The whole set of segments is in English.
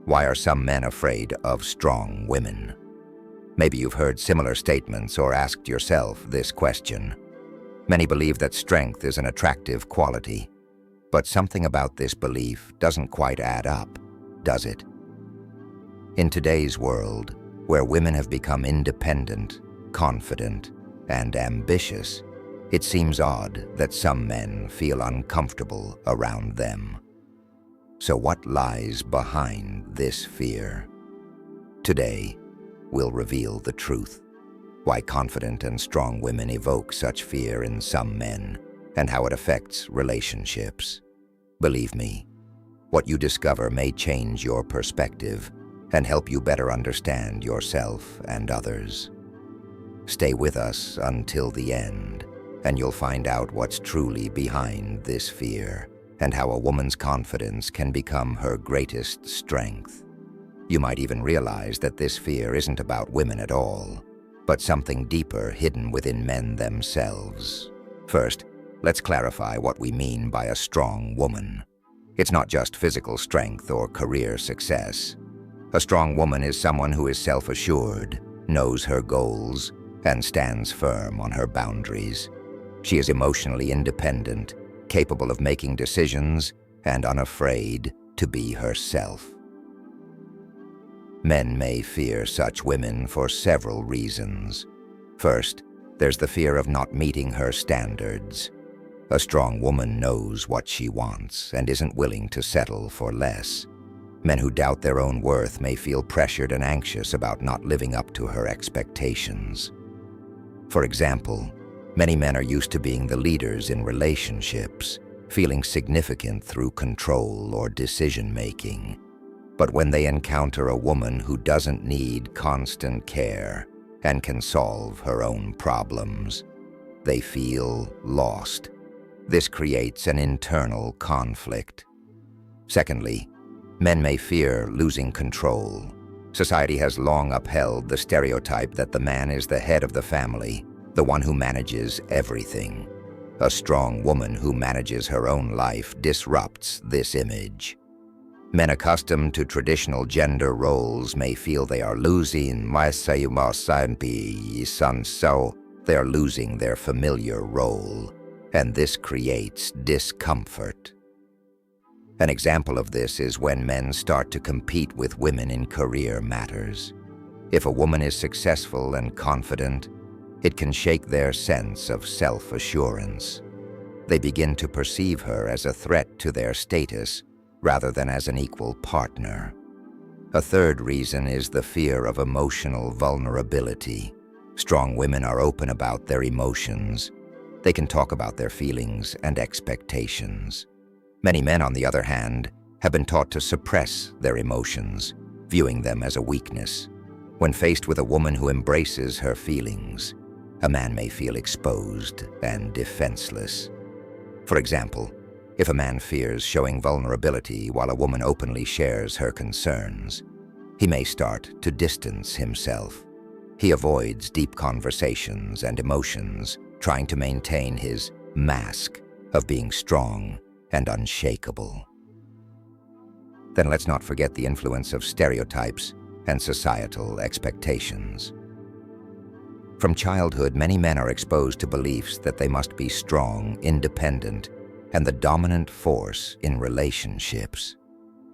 Why are some men afraid of strong women? Maybe you've heard similar statements or asked yourself this question. Many believe that strength is an attractive quality, but something about this belief doesn't quite add up, does it? In today's world, where women have become independent, confident, and ambitious, it seems odd that some men feel uncomfortable around them. So what lies behind this fear? Today, we'll reveal the truth. Why confident and strong women evoke such fear in some men, and how it affects relationships. Believe me, what you discover may change your perspective and help you better understand yourself and others. Stay with us until the end, and you'll find out what's truly behind this fear and how a woman's confidence can become her greatest strength. You might even realize that this fear isn't about women at all, but something deeper hidden within men themselves. First, let's clarify what we mean by a strong woman. It's not just physical strength or career success. A strong woman is someone who is self-assured, knows her goals, and stands firm on her boundaries. She is emotionally independent, capable of making decisions, and unafraid to be herself. Men may fear such women for several reasons. First, there's the fear of not meeting her standards. A strong woman knows what she wants and isn't willing to settle for less. Men who doubt their own worth may feel pressured and anxious about not living up to her expectations. For example, many men are used to being the leaders in relationships, feeling significant through control or decision-making. But when they encounter a woman who doesn't need constant care and can solve her own problems, they feel lost. This creates an internal conflict. Secondly, men may fear losing control. Society has long upheld the stereotype that the man is the head of the family, the one who manages everything. A strong woman who manages her own life disrupts this image. Men accustomed to traditional gender roles may feel they are losing they are losing their familiar role, and this creates discomfort. An example of this is when men start to compete with women in career matters. If a woman is successful and confident, it can shake their sense of self-assurance. They begin to perceive her as a threat to their status rather than as an equal partner. A third reason is the fear of emotional vulnerability. Strong women are open about their emotions. They can talk about their feelings and expectations. Many men, on the other hand, have been taught to suppress their emotions, viewing them as a weakness. When faced with a woman who embraces her feelings, a man may feel exposed and defenseless. For example, if a man fears showing vulnerability while a woman openly shares her concerns, he may start to distance himself. He avoids deep conversations and emotions, trying to maintain his mask of being strong and unshakable. Then let's not forget the influence of stereotypes and societal expectations. From childhood, many men are exposed to beliefs that they must be strong, independent, and the dominant force in relationships.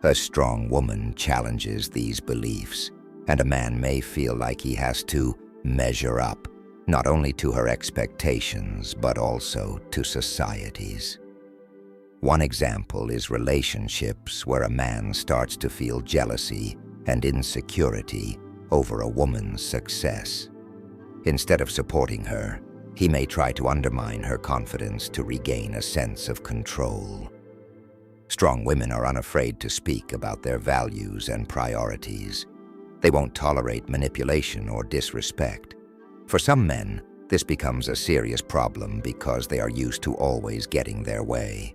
A strong woman challenges these beliefs, and a man may feel like he has to measure up, not only to her expectations, but also to society's. One example is relationships where a man starts to feel jealousy and insecurity over a woman's success. Instead of supporting her, he may try to undermine her confidence to regain a sense of control. Strong women are unafraid to speak about their values and priorities. They won't tolerate manipulation or disrespect. For some men, this becomes a serious problem because they are used to always getting their way.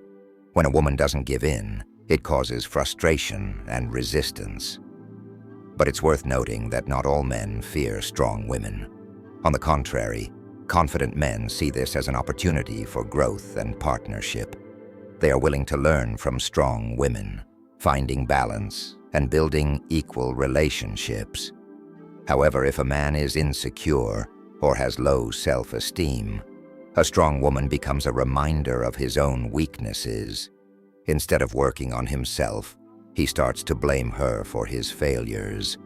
When a woman doesn't give in, it causes frustration and resistance. But it's worth noting that not all men fear strong women. On the contrary, confident men see this as an opportunity for growth and partnership. They are willing to learn from strong women, finding balance and building equal relationships. However, if a man is insecure or has low self-esteem, a strong woman becomes a reminder of his own weaknesses. Instead of working on himself, he starts to blame her for his failures.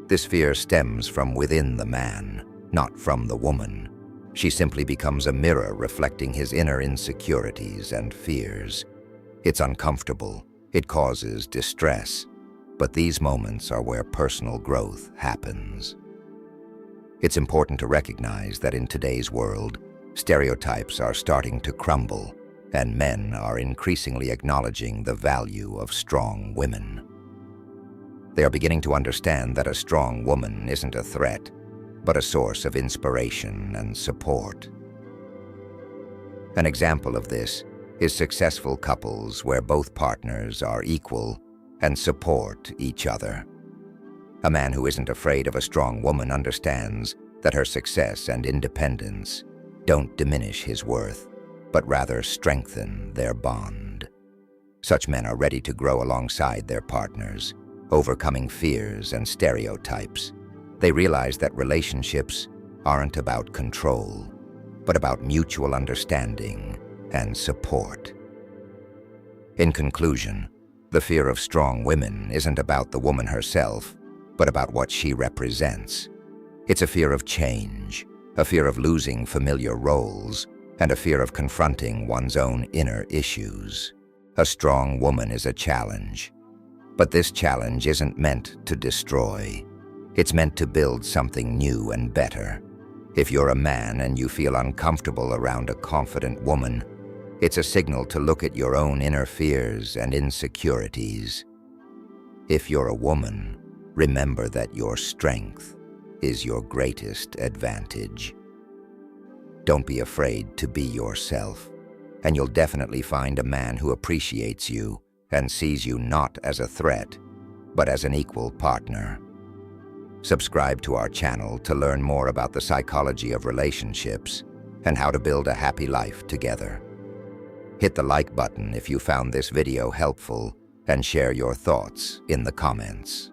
This fear stems from within the man, not from the woman. She simply becomes a mirror reflecting his inner insecurities and fears. It's uncomfortable, it causes distress, but these moments are where personal growth happens. It's important to recognize that in today's world, stereotypes are starting to crumble, and men are increasingly acknowledging the value of strong women. They are beginning to understand that a strong woman isn't a threat, but a source of inspiration and support. An example of this is successful couples where both partners are equal and support each other. A man who isn't afraid of a strong woman understands that her success and independence don't diminish his worth, but rather strengthen their bond. Such men are ready to grow alongside their partners, overcoming fears and stereotypes. They realize that relationships aren't about control, but about mutual understanding and support. In conclusion, the fear of strong women isn't about the woman herself, but about what she represents. It's a fear of change, a fear of losing familiar roles, and a fear of confronting one's own inner issues. A strong woman is a challenge, but this challenge isn't meant to destroy. It's meant to build something new and better. If you're a man and you feel uncomfortable around a confident woman, it's a signal to look at your own inner fears and insecurities. If you're a woman, remember that your strength is your greatest advantage. Don't be afraid to be yourself, and you'll definitely find a man who appreciates you and sees you not as a threat, but as an equal partner. Subscribe to our channel to learn more about the psychology of relationships and how to build a happy life together. Hit the like button if you found this video helpful and share your thoughts in the comments.